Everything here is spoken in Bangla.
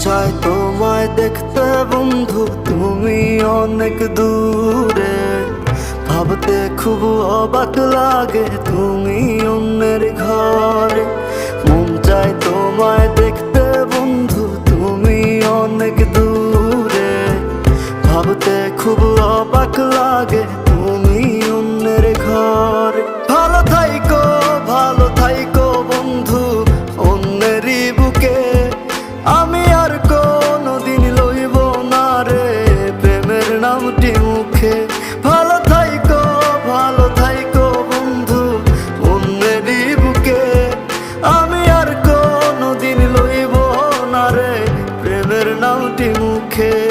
চায় তোমায় দেখতে বন্ধু, তুমি অনেক দূরে। ভাবতে খুব অবাক লাগে তুমি অন্যের ঘরে। মন চায় তোমায় দেখতে বন্ধু, তুমি অনেক দূরে। ভাবতে খুব অবাক লাগে তুমি অন্যের ঘরে। ভালো থাইকো বন্ধু অন্যেরই বুকে। আমি আর কোনোদিন লইব না রে প্রেমের নামটি মুখে। ভালো থাইকো বন্ধু অন্যেরই বুকে। আমি আর কোনোদিন লইব না রে প্রেমের নামটি মুখে।